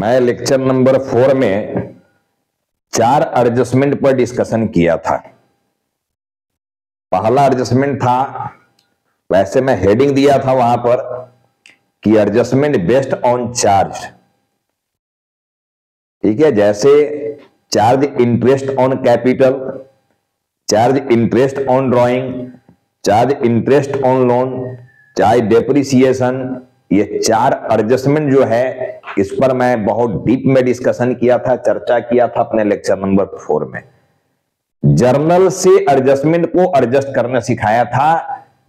मैं lecture number 4 में 4 adjustment पर डिस्कशन किया था। पहला एडजस्टमेंट था, वैसे मैं हेडिंग दिया था वहां पर कि एडजस्टमेंट बेस्ड ऑन चार्ज। ठीक है, जैसे charge interest on capital, charge interest on drawing, charge interest on loan, charge depreciation, ये 4 एडजस्टमेंट जो है इस पर मैं बहुत डीप में डिस्कशन किया था, चर्चा किया था अपने लेक्चर नंबर 4 में। जर्नल से एडजस्टमेंट को एडजस्ट करना सिखाया था।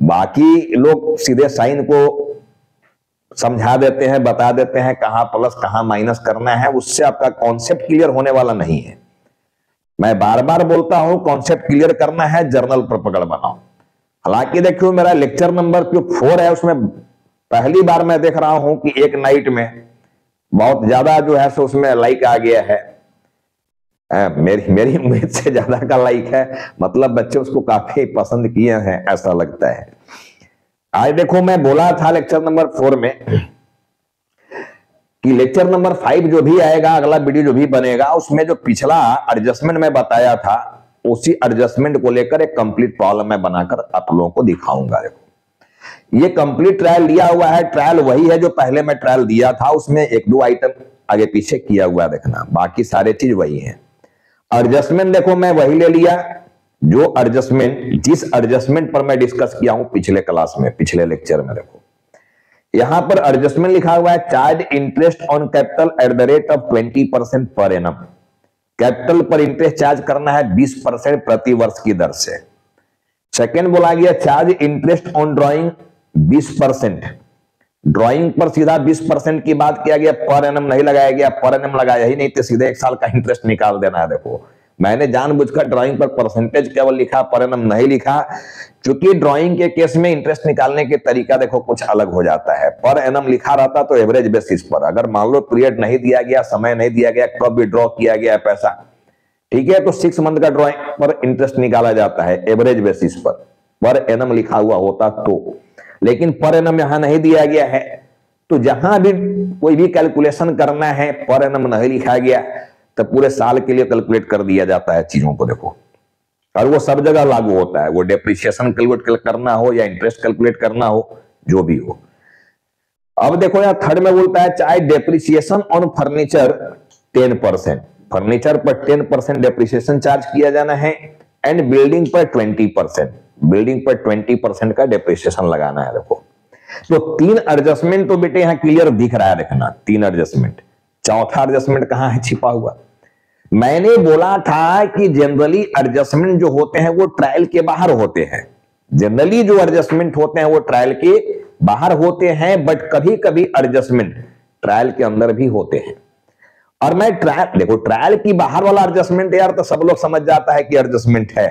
बाकी लोग सीधे साइन को समझा देते हैं, बता देते हैं कहां प्लस कहां माइनस करना है, उससे आपका कॉन्सेप्ट क्लियर होने वाला नहीं है। मैं बार बार बोलता हूं कॉन्सेप्ट क्लियर करना है, जर्नल पर पकड़ बनाओ। हालांकि देखियो मेरा लेक्चर नंबर जो 4 है उसमें पहली बार मैं देख रहा हूं कि एक नाइट में बहुत ज्यादा जो है सो उसमें लाइक आ गया है। मेरी उम्मीद से ज्यादा का लाइक है, मतलब बच्चे उसको काफी पसंद किए हैं ऐसा लगता है। आज देखो मैं बोला था लेक्चर नंबर 4 में कि लेक्चर नंबर 5 जो भी आएगा, अगला वीडियो जो भी बनेगा, उसमें जो पिछला एडजस्टमेंट मैं बताया था उसी एडजस्टमेंट को लेकर एक कंप्लीट प्रॉब्लम मैं बनाकर आप लोगों को दिखाऊंगा। देखो ये कंप्लीट ट्रायल दिया हुआ है, ट्रायल वही है जो पहले मैं ट्रायल दिया था, उसमें 1-2 आइटम आगे पीछे किया हुआ देखना, बाकी सारे चीज वही है। एडजस्टमेंट देखो मैं वही ले लिया जो एडजस्टमेंट जिस एडजस्टमेंट पर मैं डिस्कस किया हूं पिछले क्लास में, पिछले लेक्चर में। देखो यहां पर एडजस्टमेंट लिखा हुआ है, charge interest on capital at the rate of 20% per annum. Capital पर इंटरेस्ट चार्ज करना है 20% प्रति वर्ष की दर से। सेकेंड बोला गया charge interest on drawing 20%। Drawing पर सीधा 20% की बात किया गया, पर एनम नहीं लगाया गया। पर एनम लगाया ही नहीं तो सीधे 1 साल का इंटरेस्ट निकाल देना है। देखो मैंने जानबूझकर ड्राइंग पर परसेंटेज केवल लिखा, पर एनम नहीं लिखा, क्योंकि ड्राइंग के केस में इंटरेस्ट निकालने के तरीका देखो कुछ अलग हो जाता है। पर एनम लिखा रहता तो एवरेज बेसिस पर, अगर मान लो पीरियड नहीं दिया गया, समय नहीं दिया गया, कब विड्रॉ किया गया पैसा, ठीक है, तो 6 मंथ का ड्राइंग पर इंटरेस्ट निकाला जाता है एवरेज बेसिस पर एनम लिखा हुआ होता तो। लेकिन पर एनम यहां नहीं दिया गया है, तो जहां भी कोई भी कैलकुलेशन करना है पर एनम नहीं लिखा गया तो पूरे साल के लिए कैलकुलेट कर दिया जाता है चीजों को। देखो और वो सब जगह लागू होता है, वो डेप्रिसिएशन कैलकुलेट करना हो या इंटरेस्ट कैलकुलेट करना हो, जो भी हो। अब देखो यहां थर्ड में बोलता है चाहे डेप्रिसिएशन ऑन फर्नीचर 10%, फर्नीचर पर 10% डेप्रिसिएशन चार्ज किया जाना है, एंड बिल्डिंग पर 20%, बिल्डिंग पर 20% का डेप्रिसिएशन लगाना है। देखो तो 3 एडजस्टमेंट तो बेटे यहां क्लियर दिख रहा है, देखना 3 एडजस्टमेंट। चौथा एडजस्टमेंट कहां है छिपा हुआ? मैंने बोला था कि जनरली एडजस्टमेंट जो होते हैं वो ट्रायल के बाहर होते हैं। जनरली जो एडजस्टमेंट होते हैं वो ट्रायल के बाहर होते हैं, बट कभी कभी एडजस्टमेंट ट्रायल के अंदर भी होते हैं। और मैं ट्रायल, देखो ट्रायल की बाहर वाला एडजस्टमेंट यार तो सब लोग समझ जाता है कि एडजस्टमेंट है,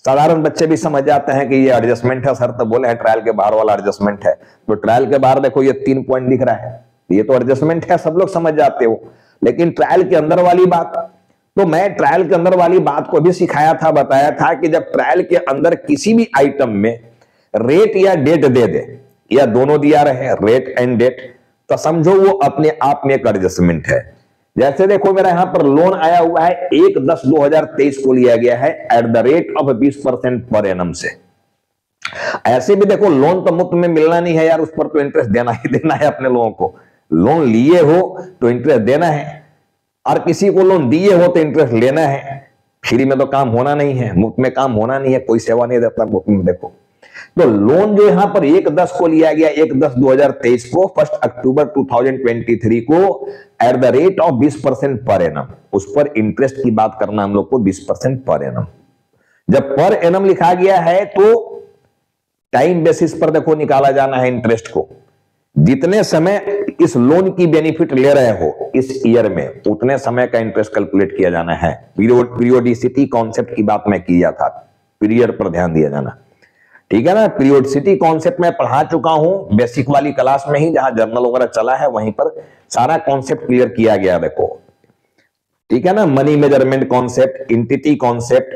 साधारण बच्चे भी समझ जाते हैं कि ये एडजस्टमेंट है, सर तो बोले हैं ट्रायल के बाहर वाला एडजस्टमेंट है। तो ट्रायल के बाहर देखो ये 3 पॉइंट दिख रहा है, ये तो एडजस्टमेंट है, सब लोग समझ जाते हो। लेकिन ट्रायल के अंदर वाली बात, तो मैं ट्रायल के अंदर वाली बात को भी सिखाया था, बताया था कि जब ट्रायल के अंदर किसी भी आइटम में रेट या डेट दे दे, या दोनों दिया रहे रेट एंड डेट, तो समझो वो अपने आप में एक एडजस्टमेंट है। जैसे देखो मेरा यहां पर लोन आया हुआ है 1/10/2023 को लिया गया है at the rate of 20% per annum से। ऐसे भी देखो लोन तो मुफ्त में मिलना नहीं है यार, उस पर तो इंटरेस्ट देना ही देना है अपने लोगों को। लोन लिए हो तो इंटरेस्ट देना है, और किसी को लोन दिए हो तो इंटरेस्ट लेना है। फ्री में तो काम होना नहीं है, मुफ्त में काम होना नहीं है, कोई सेवा नहीं देता मुफ्त में। देखो तो लोन जो यहां पर 1/10 को लिया गया, 1/10/2023 को, 1 अक्टूबर 2023 को at the rate of 20% per annum, उस पर इंटरेस्ट की बात करना हम लोग को 20% पर एनम। जब पर एनम लिखा गया है तो टाइम बेसिस पर देखो निकाला जाना है इंटरेस्ट को। जितने समय इस लोन की बेनिफिट ले रहे हो इस ईयर में, उतने समय का इंटरेस्ट कैलकुलेट किया जाना है। पीरियोडिसिटी कॉन्सेप्ट की बात मैं किया था, पीरियड पर ध्यान दिया जाना, ठीक है ना। पीरियोडिसिटी कॉन्सेप्ट मैं पढ़ा चुका हूं बेसिक वाली क्लास में ही, जहां जर्नल वगैरह चला है वहीं पर सारा कॉन्सेप्ट क्लियर किया गया। देखो ठीक है ना, money measurement concept, entity concept,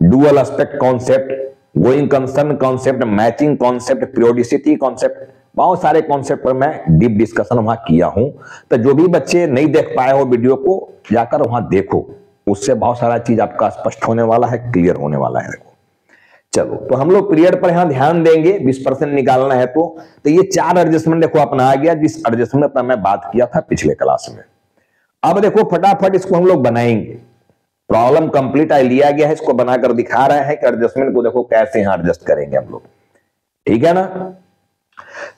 dual aspect concept, going concern concept, matching concept, periodicity concept, बहुत सारे कॉन्सेप्ट पर मैं डीप डिस्कशन वहां किया हूं। तो जो भी बच्चे नहीं देख पाए हो वीडियो को, जाकर वहां देखो, उससे बहुत सारा चीज आपका स्पष्ट होने वाला है, क्लियर होने वाला है। देखो चलो, तो हम लोग पीरियड पर यहां ध्यान देंगे, 20% निकालना है। तो ये 4 एडजस्टमेंट देखो अपना आ गया, जिस एडजस्टमेंट पर मैं बात किया था पिछले क्लास में। अब देखो फटाफट इसको हम लोग बनाएंगे। प्रॉब्लम कंप्लीट लिया गया है, इसको बनाकर दिखा रहे हैं कि एडजस्टमेंट को देखो कैसे यहां एडजस्ट करेंगे हम लोग, ठीक है ना।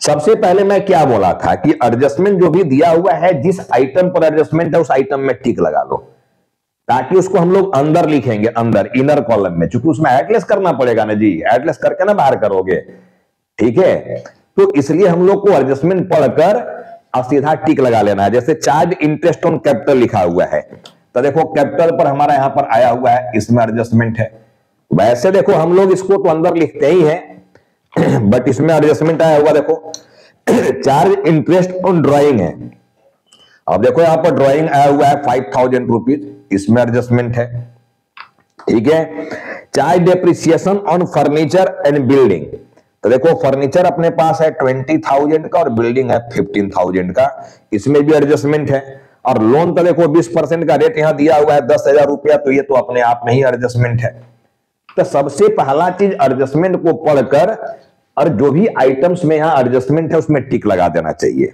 सबसे पहले मैं क्या बोला था कि एडजस्टमेंट जो भी दिया हुआ है, जिस आइटम पर एडजस्टमेंट है उस आइटम में टिक लगा लो, ताकि उसको हम लोग अंदर लिखेंगे, अंदर इनर कॉलम में, क्योंकि उसमें एटलेस करना पड़ेगा ना जी, एटलेस करके ना बाहर करोगे, ठीक है। तो इसलिए हम लोग को एडजस्टमेंट पढ़कर और सीधा टिक लगा लेना है। जैसे चार्ज इंटरेस्ट ऑन कैपिटल लिखा हुआ है, तो देखो कैपिटल पर हमारा यहां पर आया हुआ है, इसमें एडजस्टमेंट है। वैसे देखो हम लोग इसको तो अंदर लिखते ही हैं, बट इसमें एडजस्टमेंट आया हुआ देखो चार्ज इंटरेस्ट ऑन ड्राइंग है। अब देखो यहां पर ड्राइंग आया हुआ है 5000 रुपीज, इसमें एडजस्टमेंट है, ठीक है। Charge depreciation on furniture and building, तो देखो फर्नीचर अपने पास है 20,000 का और बिल्डिंग है 15,000 का, इसमें भी एडजस्टमेंट है। और लोन तो देखो 20% का रेट यहां दिया हुआ है 10,000 रुपया, तो ये तो अपने आप में ही एडजस्टमेंट है। तो सबसे पहला चीज एडजस्टमेंट को पढ़कर और जो भी आइटम्स में यहां एडजस्टमेंट है उसमें टिक लगा देना चाहिए।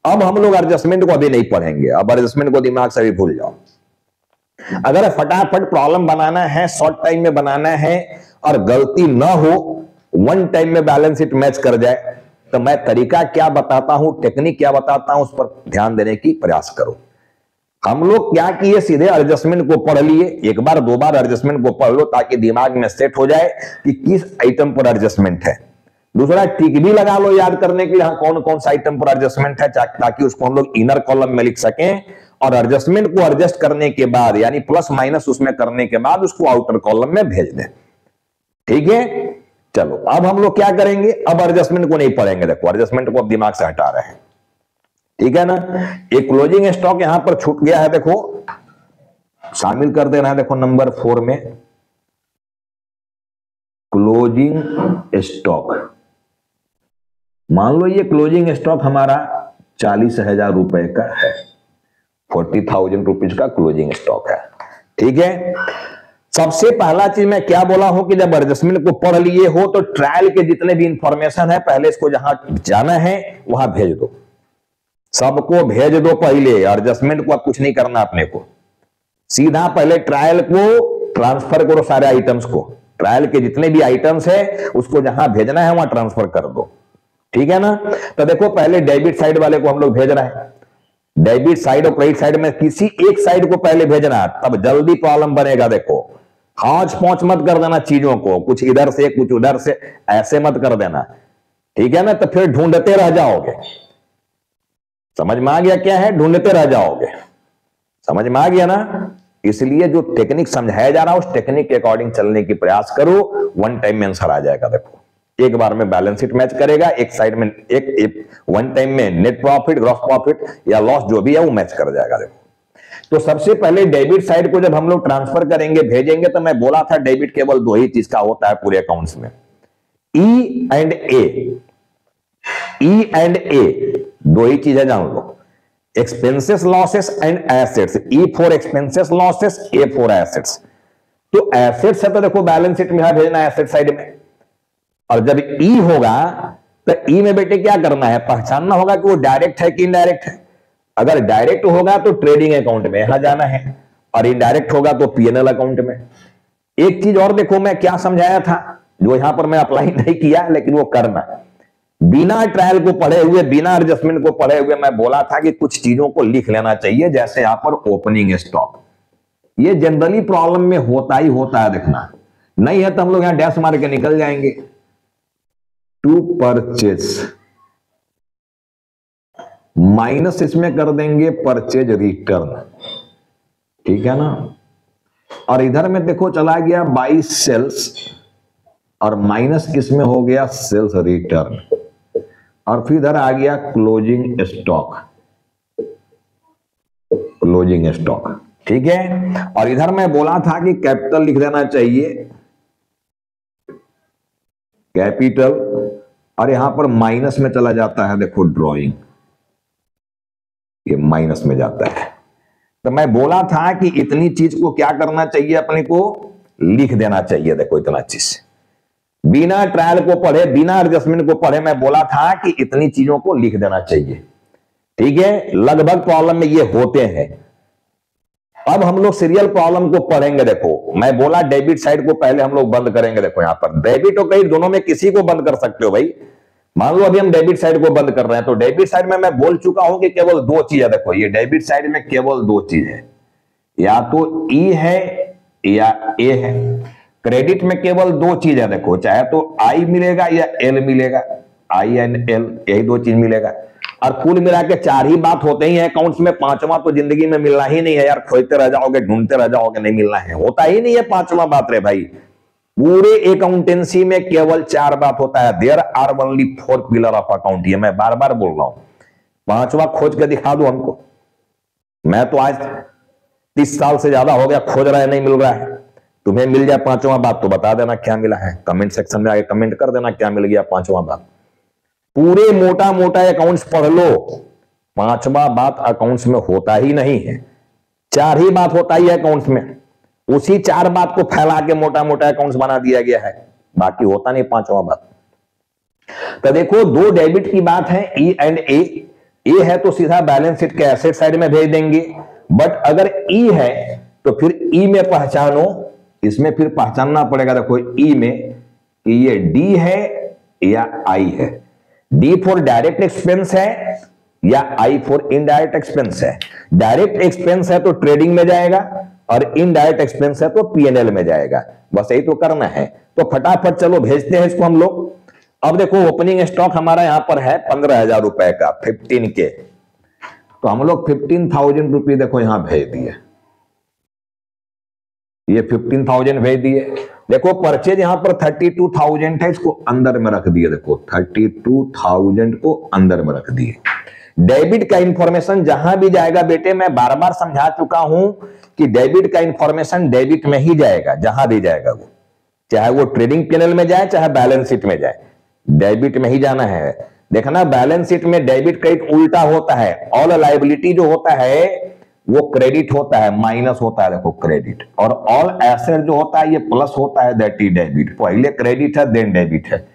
अब हम लोग एडजस्टमेंट को अभी नहीं पढ़ेंगे, अब एडजस्टमेंट को दिमाग से भी भूल जाओ। अगर फटाफट प्रॉब्लम बनाना है, शॉर्ट टाइम में बनाना है और गलती ना हो, वन टाइम में बैलेंस शीट मैच कर जाए, तो मैं तरीका क्या बताता हूं, टेक्निक क्या बताता हूं, उस पर ध्यान देने की प्रयास करो। हम लोग क्या किए, सीधे एडजस्टमेंट को पढ़ लिए, एक बार दो बार एडजस्टमेंट को पढ़ लो ताकि दिमाग में सेट हो जाए कि किस आइटम पर एडजस्टमेंट है। दूसरा टिक भी लगा लो याद करने के लिए, हाँ कौन कौन सा आइटम पर एडजस्टमेंट है, ताकि उसको हम लोग इनर कॉलम में लिख सकें और एडजस्टमेंट को एडजस्ट करने के बाद यानी प्लस माइनस उसमें करने के बाद उसको आउटर कॉलम में भेज दें, ठीक है। चलो अब हम लोग क्या करेंगे, अब एडजस्टमेंट को नहीं पढ़ेंगे, देखो एडजस्टमेंट को अब दिमाग से हटा रहे हैं, ठीक है ना। एक क्लोजिंग स्टॉक यहां पर छूट गया है, देखो शामिल कर देना है, देखो नंबर 4 में क्लोजिंग स्टॉक। मान लो ये क्लोजिंग स्टॉक हमारा 40,000 रुपए का है, 40,000 रुपीज का क्लोजिंग स्टॉक है, ठीक है। सबसे पहला चीज मैं क्या बोला हूं कि जब एडजस्टमेंट को पढ़ लिए हो तो ट्रायल के जितने भी इंफॉर्मेशन है पहले इसको जहां जाना है वहां भेज दो, सबको भेज दो पहले। एडजस्टमेंट को अब कुछ नहीं करना अपने को, सीधा पहले ट्रायल को ट्रांसफर करो, सारे आइटम्स को, ट्रायल के जितने भी आइटम्स है उसको जहां भेजना है वहां ट्रांसफर कर दो, ठीक है ना। तो देखो पहले डेबिट साइड वाले को हम लोग भेज रहे हैं, डेबिट साइड और क्रेडिट साइड में किसी एक साइड को पहले भेजना, तब जल्दी प्रॉब्लम बनेगा। देखो हाथ पहुंच मत कर देना चीजों को, कुछ इधर से कुछ उधर से, ऐसे मत कर देना, ठीक है ना। तो फिर ढूंढते रह जाओगे, समझ में आ गया क्या है, ढूंढते रह जाओगे, समझ में आ गया ना। इसलिए जो टेक्निक समझाया जा रहा है उस टेक्निक के अकॉर्डिंग चलने की प्रयास करो, वन टाइम में आंसर आ जाएगा। देखो एक बार में बैलेंस शीट मैच करेगा, एक साइड में एक वन टाइम में नेट प्रॉफिट, ग्रॉस प्रॉफिट या लॉस जो भी है वो मैच कर जाएगा। देखो तो सबसे पहले डेबिट साइड को जब हम लोग ट्रांसफर करेंगे, भेजेंगे, तो मैं बोला था डेबिट केवल दो ही चीज का होता है पूरे अकाउंट्स में, E and A. E and ए दो ही चीजें जान लो, expenses losses and assets. E for expenses losses, A for assets. तो एसेट्स है तो देखो बैलेंस शीट में भेजना है एसेट साइड में, और जब ई होगा तो ई में बेटे क्या करना है, पहचानना होगा कि वो डायरेक्ट है कि इनडायरेक्ट है। अगर डायरेक्ट होगा तो ट्रेडिंग अकाउंट में यहां जाना है, और इनडायरेक्ट होगा तो पीएनएल अकाउंट में। एक चीज और देखो मैं क्या समझाया था, जो यहां पर मैं अप्लाई नहीं किया लेकिन वो करना, बिना ट्रायल को पढ़े हुए, बिना एडजस्टमेंट को पढ़े हुए मैं बोला था कि कुछ चीजों को लिख लेना चाहिए, जैसे यहां पर ओपनिंग स्टॉक। ये जनरली प्रॉब्लम में होता ही होता है, देखना नहीं है तो हम लोग यहां डैश मार के निकल जाएंगे। टू परचेज माइनस इसमें कर देंगे परचेज रिटर्न, ठीक है ना। और इधर में देखो चला गया बाई सेल्स, और माइनस किसमें हो गया, सेल्स रिटर्न, और फिर इधर आ गया क्लोजिंग स्टॉक, क्लोजिंग स्टॉक, ठीक है। और इधर मैं बोला था कि कैपिटल लिख देना चाहिए, कैपिटल, और यहां पर माइनस में चला जाता है, देखो ड्राइंग, ये माइनस में जाता है। तो मैं बोला था कि इतनी चीज को क्या करना चाहिए, अपने को लिख देना चाहिए। देखो इतना चीज बिना ट्रायल को पढ़े, बिना एडजस्टमेंट को पढ़े, मैं बोला था कि इतनी चीजों को लिख देना चाहिए। ठीक है, लगभग प्रॉब्लम में ये होते हैं। अब हम लोग सीरियल प्रॉब्लम को पढ़ेंगे। देखो मैं बोला डेबिट साइड को पहले हम लोग बंद करेंगे। देखो यहां पर डेबिट और क्रेडिट दोनों में किसी को बंद कर सकते हो भाई। मान लो अभी हम डेबिट साइड को बंद कर रहे हैं, तो डेबिट साइड में मैं बोल चुका हूं कि केवल दो चीज है। देखो ये डेबिट साइड में केवल दो चीज है, या तो ई है या ए है। क्रेडिट में केवल दो चीज है, देखो चाहे तो आई मिलेगा या एल मिलेगा, आई एंड एल, यही दो चीज मिलेगा। और कुल मिला के चार ही बात होते ही है अकाउंट्स में, पांचवा तो जिंदगी में मिलना ही नहीं है यार। खोजते रह जाओगे, ढूंढते रह जाओगे, नहीं मिलना है, होता ही नहीं है पांचवा बात रे भाई। पूरे अकाउंटेंसी में केवल चार बात होता है। There are only four pillar of account. ये मैं बार बार बोल रहा हूं, पांचवा खोज के दिखा दो हमको। मैं तो आज 30 साल से ज्यादा हो गया खोज रहा है, नहीं मिल रहा है। तुम्हें मिल जाए पांचवा बात तो बता देना क्या मिला है, कमेंट सेक्शन में आके कमेंट कर देना क्या मिल गया पांचवा बात। पूरे मोटा मोटा अकाउंट्स पढ़ लो, पांचवा बात अकाउंट्स में होता ही नहीं है। चार ही बात होता ही है अकाउंट्स में, उसी चार बात को फैला के मोटा मोटा अकाउंट्स बना दिया गया है, बाकी होता नहीं पांचवा बात। तो देखो दो डेबिट की बात है, ई एंड ए। ए है तो सीधा बैलेंस शीट के एसेट साइड में भेज देंगे, बट अगर ई है तो फिर ई में पहचानो, इसमें फिर पहचानना पड़ेगा। देखो ई में कि ये डी है या आई है। डी फॉर डायरेक्ट एक्सपेंस है या आई फॉर इनडायरेक्ट एक्सपेंस है। डायरेक्ट एक्सपेंस है तो ट्रेडिंग में जाएगा, और इनडायरेक्ट एक्सपेंस है तो पीएनएल में जाएगा। बस यही तो करना है। तो फटाफट चलो भेजते हैं इसको हम लोग। अब देखो ओपनिंग स्टॉक हमारा यहां पर है 15,000 रुपए का, 15K। तो हम लोग 15,000 रुपये देखो यहां भेज दिए, ये 15,000 भेज दिए। देखो परचेज यहां पर 32,000 है, इसको अंदर में रख दिए। देखो 32,000 को अंदर में रख दिए। डेबिट का इंफॉर्मेशन जहां भी जाएगा बेटे, मैं बार बार समझा चुका हूं कि डेबिट का इंफॉर्मेशन डेबिट में ही जाएगा, जहां भी जाएगा वो, चाहे वो ट्रेडिंग पैनल में जाए चाहे बैलेंस शीट में जाए, डेबिट में ही जाना है। देखना बैलेंस शीट में डेबिट क्रेडिट उल्टा होता है। ऑल लायबिलिटी जो होता है वो क्रेडिट होता है, माइनस होता है देखो क्रेडिट। और ऑल एसेट जो होता है ये प्लस होता है, दैट इज डेबिट। पहले क्रेडिट है देन डेबिट है,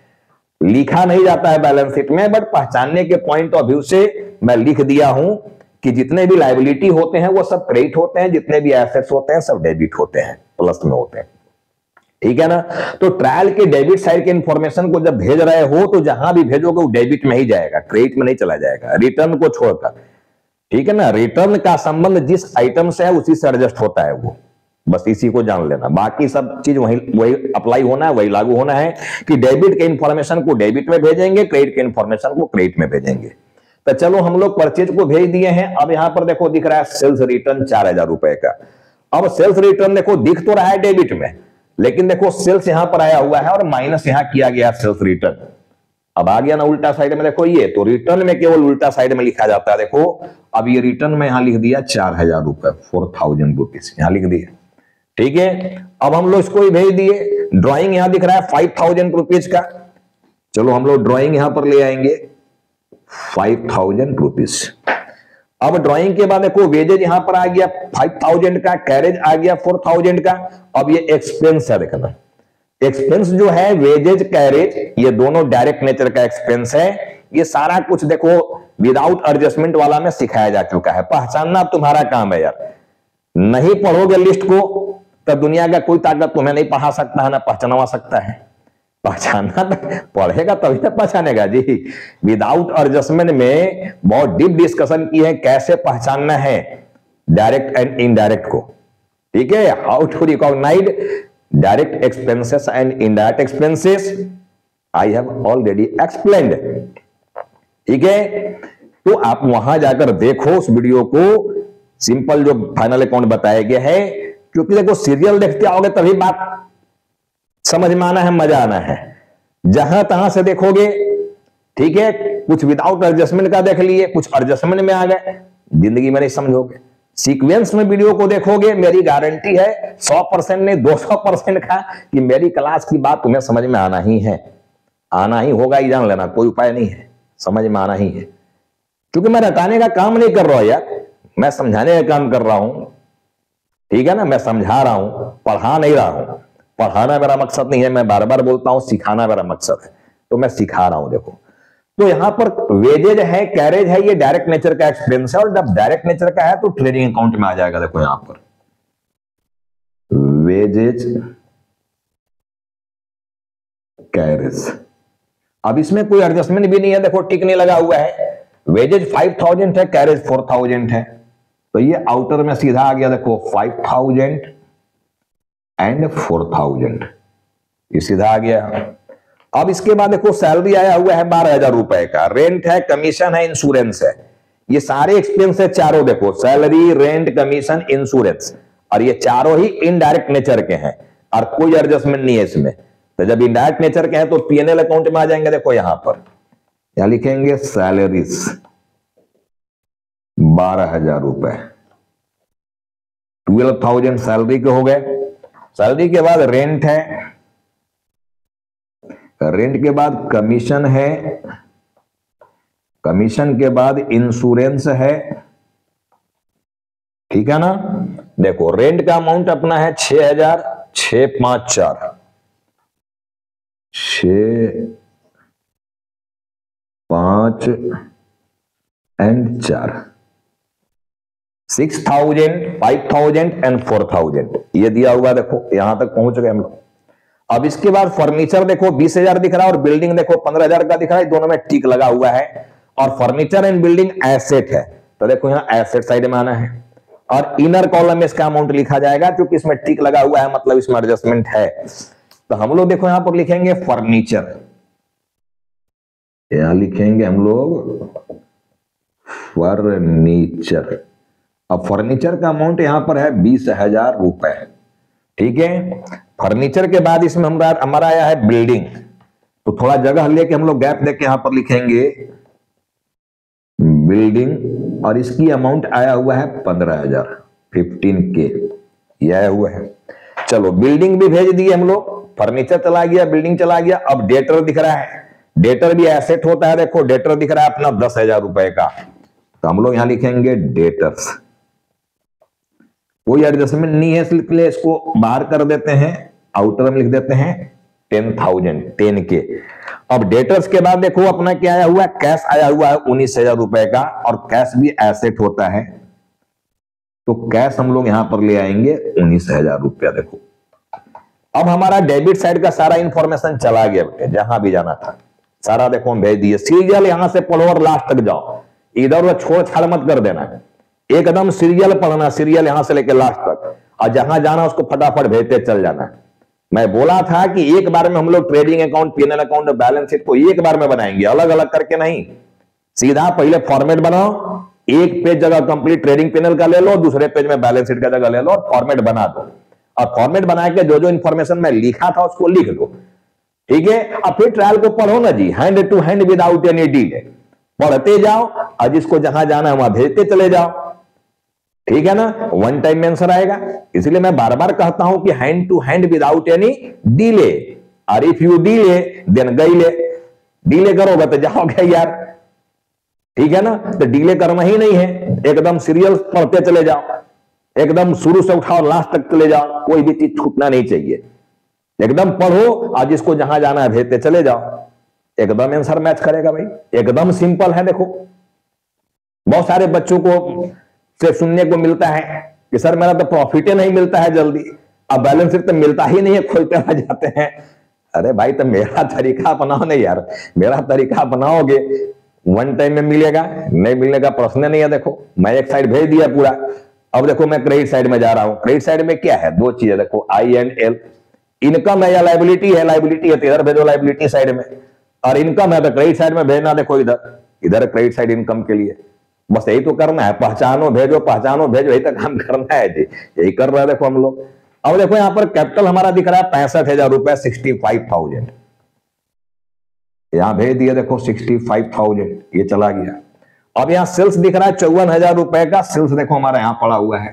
लिखा नहीं जाता है बैलेंस शीट में, बट पहचानने के पॉइंट ऑफ व्यू से मैं लिख दिया हूं कि जितने भी लायबिलिटी होते हैं वो सब क्रेडिट होते हैं, जितने भी एसेट्स होते हैं सब डेबिट होते हैं, प्लस में होते हैं। ठीक है ना। तो ट्रायल के डेबिट साइड के इंफॉर्मेशन को जब भेज रहे हो तो जहां भी भेजोगे वो डेबिट में ही जाएगा, क्रेडिट में नहीं चला जाएगा, रिटर्न को छोड़कर। ठीक है ना। रिटर्न का संबंध जिस आइटम से है उसी से एडजस्ट होता है वो, बस इसी को जान लेना। बाकी सब चीज वही अप्लाई होना है, वही लागू होना है कि डेबिट के इंफॉर्मेशन को डेबिट में भेजेंगे, क्रेडिट के इंफॉर्मेशन को क्रेडिट में भेजेंगे। तो चलो हम लोग परचेज को भेज दिए हैं। अब यहां पर देखो दिख रहा है सेल्स रिटर्न 4,000 रुपए का। अब सेल्स रिटर्न देखो दिख तो रहा है डेबिट में, लेकिन देखो सेल्स यहां पर आया हुआ है और माइनस यहां किया गया सेल्स रिटर्न। अब आ गया ना उल्टा साइड में, देखो ये तो रिटर्न में केवल उल्टा साइड में लिखा जाता है। देखो अब ये रिटर्न में यहां लिख दिया 4,000 रुपए, 4,000 रुपीज यहां लिख दिया। ठीक है। अब हम लोग इसको ही भेज दिए। ड्राइंग यहां दिख रहा है 5,000 रुपीज का। चलो हम लोग ड्राइंग यहां पर ले आएंगे 5,000 रुपीज। अब ड्राइंग के बाद देखो वेजेज यहां पर आ गया 5,000 का, कैरेज आ गया 4,000 का। अब ये एक्सपेंस है, देखना एक्सपेंस जो है वेजेज कैरेज ये दोनों डायरेक्ट नेचर का एक्सपेंस है। ये सारा कुछ देखो विदाउट एडजस्टमेंट वाला में सिखाया जा चुका है, पहचानना तुम्हारा काम है यार। नहीं पढ़ोगे लिस्ट को तो दुनिया का कोई ताकत तुम्हें नहीं पढ़ा सकता है ना पहचानवा सकता है। पहचानना पढ़ेगा तभी तो पहचानेगा जी। विदाउट एडजस्टमेंट में बहुत डीप डिस्कशन की है कैसे पहचानना है डायरेक्ट एंड इनडायरेक्ट को। ठीक है। How to recognise direct expenses and indirect expenses I have already explained. ठीक है। तो आप वहां जाकर देखो उस वीडियो को, सिंपल जो फाइनल अकाउंट बताया गया है। क्योंकि देखो सीरियल देखते आओगे तभी बात समझ में आना है, मजा आना है। जहां तहां से देखोगे, ठीक है, कुछ विदाउट एडजस्टमेंट का देख लिए, कुछ एडजस्टमेंट में आ गए, जिंदगी में नहीं समझोगे। सीक्वेंस में वीडियो को देखोगे, मेरी गारंटी है 100% नहीं 200% का कि मेरी क्लास की बात तुम्हें समझ में आना ही है। आना ही होगा, ही जान लेना, कोई उपाय नहीं है, समझ में आना ही है। क्योंकि मैं रटाने का काम नहीं कर रहा हूं यार, मैं समझाने का काम कर रहा हूं, ठीक है ना। मैं समझा रहा हूं, पढ़ा नहीं रहा हूं। पढ़ाना मेरा मकसद नहीं है, मैं बार बार बोलता हूं, सिखाना मेरा मकसद है, तो मैं सिखा रहा हूं। देखो तो यहां पर वेजेज है, कैरेज है, ये डायरेक्ट नेचर का एक्सपेंस है, और जब डायरेक्ट नेचर का है तो ट्रेडिंग अकाउंट में आ जाएगा। देखो यहां पर वेजेज कैरेज, अब इसमें कोई एडजस्टमेंट भी नहीं है, देखो टिक नहीं लगा हुआ है। वेजेज 5000 है, कैरेज 4000 है, तो ये आउटर में सीधा आ गया। देखो 5000 एंड 4000, ये सीधा आ गया। अब इसके बाद देखो सैलरी आया हुआ है 12,000 रुपए का, रेंट है, कमीशन है, इंश्योरेंस है, ये सारे एक्सपेंस है चारों। देखो सैलरी, रेंट, कमीशन, इंश्योरेंस, और ये चारों ही इनडायरेक्ट नेचर के हैं और कोई एडजस्टमेंट नहीं है इसमें। तो जब इनडायरेक्ट नेचर के हैं तो पीएनएल अकाउंट में आ जाएंगे। देखो यहां पर यहां लिखेंगे सैलरीज 12,000 रुपए, 12,000 सैलरी के हो गए। सैलरी के बाद रेंट है, रेंट के बाद कमीशन है, कमीशन के बाद इंश्योरेंस है, ठीक है ना। देखो रेंट का अमाउंट अपना है 6,654, 6,5 एंड 4, 6,000, 5,000 एंड 4,000, ये दिया हुआ। देखो यहां तक पहुंच गए हम लोग। अब इसके बाद फर्नीचर देखो 20,000 दिख रहा है, और बिल्डिंग देखो 15,000 का दिख रहा है, दोनों में टिक लगा हुआ है। और फर्नीचर एंड बिल्डिंग एसेट है, तो देखो यहां एसेट साइड में आना है, और इनर कॉलम में इसका अमाउंट लिखा जाएगा, क्योंकि इसमें टिक लगा हुआ है, मतलब इसमें एडजस्टमेंट है। तो हम लोग देखो यहां पर लिखेंगे फर्नीचर, यहां लिखेंगे हम लोग फर्नीचर। अब फर्नीचर का अमाउंट यहां पर है 20,000 रुपए, ठीक है। फर्नीचर के बाद इसमें हमारा आया है बिल्डिंग, तो थोड़ा जगह लेके हम लोग गैप देके यहां पर लिखेंगे बिल्डिंग, और इसकी अमाउंट आया हुआ है 15,000, 15K ये आया हुआ है। चलो बिल्डिंग भी भेज दिए हम लोग, फर्नीचर चला गया, बिल्डिंग चला गया। अब डेटर दिख रहा है, डेटर भी एसेट होता है। देखो डेटर दिख रहा है अपना 10,000 रुपए का, तो हम लोग यहां लिखेंगे डेटर्स, कोई एडजस्टमेंट नहीं है इसलिए इसको बाहर कर देते हैं, आउटर में लिख देते हैं 10,000, 10K। अब डेटर्स के बाद देखो अपना क्या आया हुआ है, कैश आया हुआ है 19,000 रुपए का, और कैश भी एसेट होता है, तो कैश हम लोग यहां पर ले आएंगे 19,000 रुपया। देखो अब हमारा डेबिट साइड का सारा इंफॉर्मेशन चला गया बेटे, जहां भी जाना था सारा देखो हम भेज दिए। सीरियल यहां से पढ़ो और लास्ट तक जाओ, इधर उधर छोड़ छाड़ मत कर देना, एकदम सीरियल पढ़ना, सीरियल यहां से लेकर लास्ट तक, और जहां जाना उसको फटाफट भेजते चल जाना। मैं बोला था कि एक बार में हम लोग trading account, PNL account, balance sheet को एक बार में बनाएंगे, अलग अलग करके नहीं। सीधा पहले फॉर्मेट बनाओ, एक पेज जगह कंप्लीट ट्रेडिंग पीएनएल का ले लो, दूसरे पेज में बैलेंस शीट का जगह ले लो, और फॉर्मेट बना दो। और फॉर्मेट बना के जो जो इंफॉर्मेशन मैं लिखा था उसको लिख दो, ठीक है। अब फिर ट्रायल को पढ़ो ना जी, hand to hand without any delay, पढ़ते जाओ, और जिसको जहां जाना है वहां भेजते चले जाओ, ठीक है ना। वन टाइम में आंसर आएगा, इसलिए मैं बार बार कहता हूं कि hand to hand without any delay, और इफ यू डिले देन गईले। डिले करोगे तो जाओगे यार, ठीक है ना। तो डिले करना ही नहीं है, एकदम सीरियल पढ़ते चले जाओ, एकदम शुरू से उठाओ लास्ट तक चले जाओ, कोई भी चीज छूटना नहीं चाहिए, एकदम पढ़ो, और जिसको जहां जाना है भेजते चले जाओ, एकदम आंसर मैच करेगा भाई, एकदम सिंपल है। देखो बहुत सारे बच्चों को से सुनने को मिलता है कि सर मेरा तो प्रॉफिट ही नहीं मिलता है जल्दी, अब बैलेंस शीट तो मिलता ही नहीं है, खोलते रह जाते हैं। अरे भाई तो मेरा तरीका अपनाओ नहीं यार, मेरा तरीका अपनाओगे वन टाइम में मिलेगा, नहीं मिलने का प्रश्न नहीं है। देखो मैं एक साइड भेज दिया पूरा, अब देखो मैं क्रेडिट साइड में जा रहा हूं। क्रेडिट साइड में क्या है, दो चीजें देखो, I&L, इनकम है या लाइबिलिटी है, लाइबिलिटी है तो इधर भेजो लाइबिलिटी साइड में, और इनकम है तो क्रेडिट साइड में भेजना। देखो इधर, इधर क्रेडिट साइड इनकम के लिए, बस यही तो करना है, पहचानो भेजो, पहचानो भेजो, यही तो काम करना है जी, यही कर रहे हैं देखो हम लोग। अब देखो यहां पर कैपिटल हमारा दिख रहा है 65,000 रुपए, 65,000, यहां भेज दिया देखो 65,000, ये चला गया। अब यहां सेल्स दिख रहा है 54,000 रुपए का, सेल्स देखो हमारा यहां पड़ा हुआ है,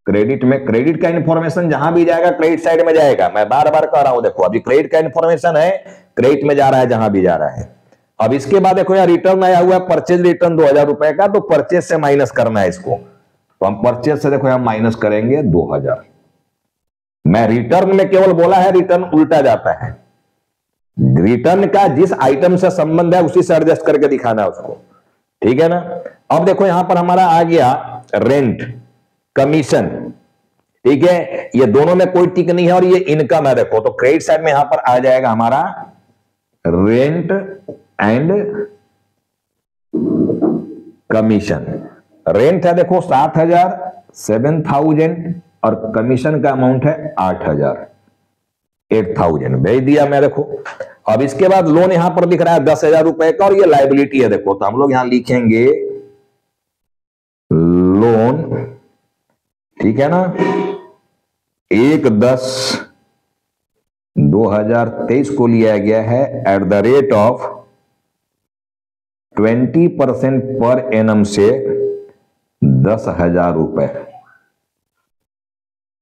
क्रेडिट में क्रेडिट का इंफॉर्मेशन जहां भी जाएगा क्रेडिट साइड में जाएगा। मैं बार बार कह रहा हूं, देखो अभी क्रेडिट का इंफॉर्मेशन है, क्रेडिट में जा रहा है जहां भी जा रहा है। अब इसके बाद देखो यहाँ रिटर्न आया हुआ है, परचेज रिटर्न 2000 रुपए का, तो परचेज से माइनस करना है इसको। तो हम परचेज से देखो यहां माइनस करेंगे 2000। मैं रिटर्न में केवल बोला है, रिटर्न उल्टा जाता है। रिटर्न का जिस आइटम से संबंध है उसी से एडजस्ट करके दिखाना है उसको, ठीक है ना। अब देखो यहां पर हमारा आ गया रेंट, कमीशन, ठीक है, ये दोनों में कोई टिक नहीं है और ये इनकम है। देखो तो क्रेडिट साइड में यहां पर आ जाएगा हमारा रेंट एंड कमीशन। रेंट है देखो 7000, 7000 और कमीशन का अमाउंट है 8000, 8000 भेज दिया मैं। देखो अब इसके बाद लोन यहां पर दिख रहा है 10,000 रुपए का और ये लायबिलिटी है। देखो तो हम लोग यहां लिखेंगे लोन, ठीक है ना, 1/10/2023 को लिया गया है at the rate of 20% per annum से 10,000 रुपए,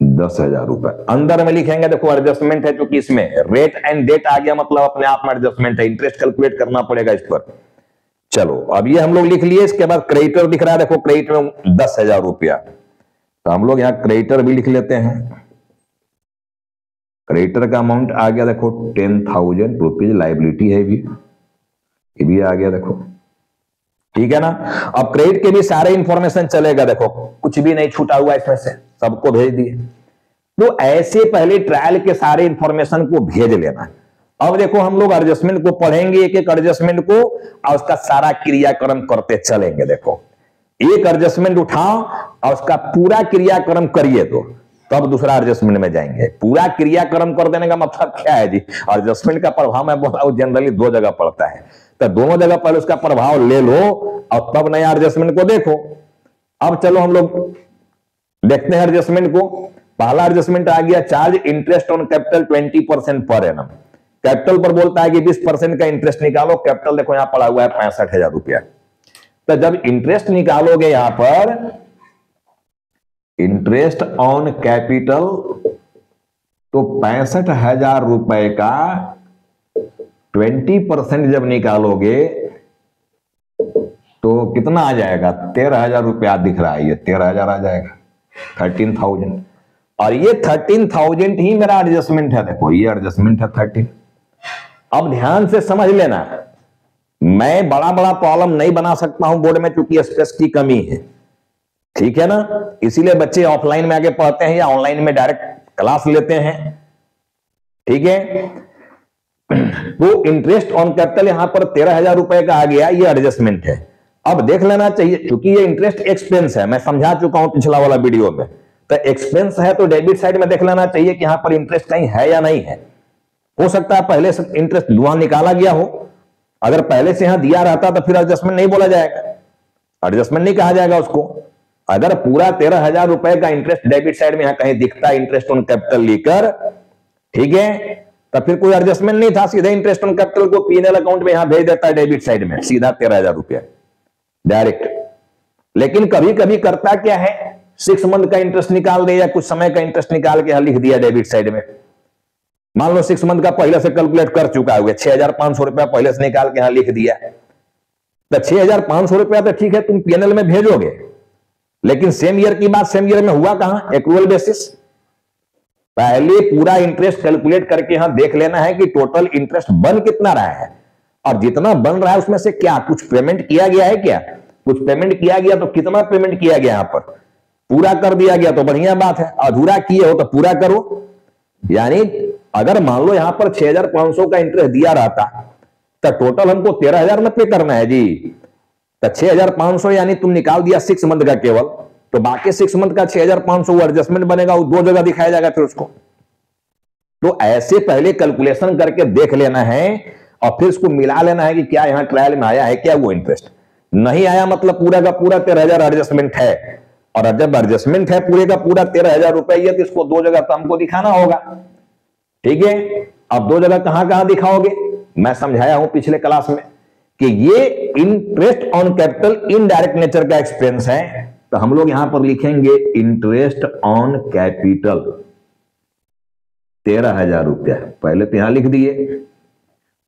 10,000 रुपए। अंदर में लिखेंगे, देखो एडजस्टमेंट है क्योंकि इसमें रेट एंड डेट आ गया, मतलब अपने आप में एडजस्टमेंट है, इंटरेस्ट कैलकुलेट करना पड़ेगा इस पर। चलो अब ये हम लोग लिख लिए। इसके बाद क्रेडिटर दिख रहा है, देखो क्रेडिट में 10,000 रुपया, तो हम लोग यहां क्रेडिटर भी लिख लेते हैं। क्रेडिटर का अमाउंट आ गया देखो 10,000 रुपीज, लाइबिलिटी है ये भी आ गया देखो, ठीक है ना। अब क्रेडिट के भी सारे इंफॉर्मेशन चलेगा, देखो कुछ भी नहीं छूटा हुआ इसमें से, सबको भेज दिए। तो ऐसे पहले ट्रायल के सारे इंफॉर्मेशन को भेज लेना। अब देखो हम लोग एडजस्टमेंट को पढ़ेंगे, एक एक एडजस्टमेंट को, और उसका सारा क्रियाक्रम करते चलेंगे। देखो एक एडजस्टमेंट उठाओ और उसका पूरा क्रियाक्रम करिए, तो तब दूसरा एडजस्टमेंट में जाएंगे। पूरा क्रियाक्रम कर देने का मतलब क्या है जी, एडजस्टमेंट का प्रभाव मैं बोला हूं जनरली 2 जगह पड़ता है, तो दोनों जगह पहले उसका प्रभाव ले लो और तब नया एडजस्टमेंट को देखो। अब चलो हम लोग देखते हैं एडजस्टमेंट को। पहला एडजस्टमेंट आ गया, charge interest on capital 20% per annum. Capital पर बोलता है कि 20% का इंटरेस्ट निकालो। कैपिटल देखो यहां पड़ा हुआ है 65,000 रुपया। तो जब इंटरेस्ट निकालोगे यहां पर, इंटरेस्ट ऑन कैपिटल, तो 65,000 रुपए का 20% जब निकालोगे तो कितना आ जाएगा, 13,000 रुपया दिख रहा है, ये 13,000 आ जाएगा, 13,000। और ये 13,000 ही मेरा एडजस्टमेंट है। देखो ये एडजस्टमेंट है 13। अब ध्यान से समझ लेना, मैं बड़ा बड़ा प्रॉब्लम नहीं बना सकता हूं बोर्ड में क्योंकि स्पेस की कमी है, ठीक है ना। इसीलिए बच्चे ऑफलाइन में आगे पढ़ते हैं या ऑनलाइन में डायरेक्ट क्लास लेते हैं, ठीक है। तो इंटरेस्ट ऑन कैपिटल यहां पर 13,000 रुपए का आ गया, ये एडजस्टमेंट है। अब देख लेना चाहिए क्योंकि ये इंटरेस्ट एक्सपेंस है, मैं समझा चुका हूं पिछला वाला वीडियो में। तो एक्सपेंस है तो डेबिट साइड में देख लेना चाहिए कि यहां पर इंटरेस्ट कहीं है या नहीं है। हो सकता है पहले से इंटरेस्ट वहां निकाला गया हो, अगर पहले से यहां दिया रहता तो फिर एडजस्टमेंट नहीं बोला जाएगा, एडजस्टमेंट नहीं कहा जाएगा उसको। अगर पूरा 13,000 रुपए का इंटरेस्ट डेबिट साइड में यहां कहीं दिखता है इंटरेस्ट ऑन कैपिटल लेकर, ठीक है, तो फिर कोई एडजस्टमेंट नहीं था, सीधे इंटरेस्ट ऑन कैपिटल को पीएनएल अकाउंट में यहां भेज देता है डेबिट साइड में, सीधा 13,000 रुपया डायरेक्ट। लेकिन कभी कभी करता क्या है, 6 मंथ का इंटरेस्ट निकाल दे या कुछ समय का इंटरेस्ट निकाल के यहां लिख दिया डेबिट साइड में। मान लो 6 मंथ का पहले से कैलकुलेट कर चुका है, 6,500 रुपया पहले से निकाल के यहां लिख दिया। तो 6,500 रुपया तो ठीक है तुम पीएनएल में भेजोगे, लेकिन सेम ईयर की बात सेम ईयर में हुआ कहां, एक्रूअल बेसिस। पहले पूरा इंटरेस्ट कैलकुलेट करके यहां देख लेना है कि टोटल इंटरेस्ट बन कितना रहा है, और जितना बन रहा है उसमें से क्या कुछ पेमेंट किया गया है, क्या कुछ पेमेंट किया गया तो कितना पेमेंट किया गया, यहां पर पूरा कर दिया गया तो बढ़िया बात है, अधूरा किए हो तो पूरा करो। यानी अगर मान लो यहां पर 6,500 का इंटरेस्ट दिया रहता तो टोटल हमको 13,000 में पे करना है जी। तो 6,500 यानी तुम निकाल दिया 6 मंथ का केवल, तो बाकी 6 मंथ का 6,500 एडजस्टमेंट बनेगा, वो 2 जगह दिखाया जाएगा फिर उसको। तो ऐसे पहले कैलकुलेशन करके देख लेना है और फिर उसको मिला लेना है कि क्या यहां ट्रायल में आया है क्या वो इंटरेस्ट। नहीं आया मतलब पूरा का पूरा 13,000 एडजस्टमेंट है, और जब एडजस्टमेंट है पूरे का पूरा 13,000 रुपये तो इसको 2 जगह तो हमको दिखाना होगा, ठीक है। अब 2 जगह कहां कहां दिखाओगे, मैं समझाया हूं पिछले क्लास में कि ये interest on capital indirect nature का एक्सपेंस है, तो तो हम लोग यहां पर लिखेंगे इंटरेस्ट ऑन कैपिटल 13,000 रुपया, पहले तो यहां लिख दिए।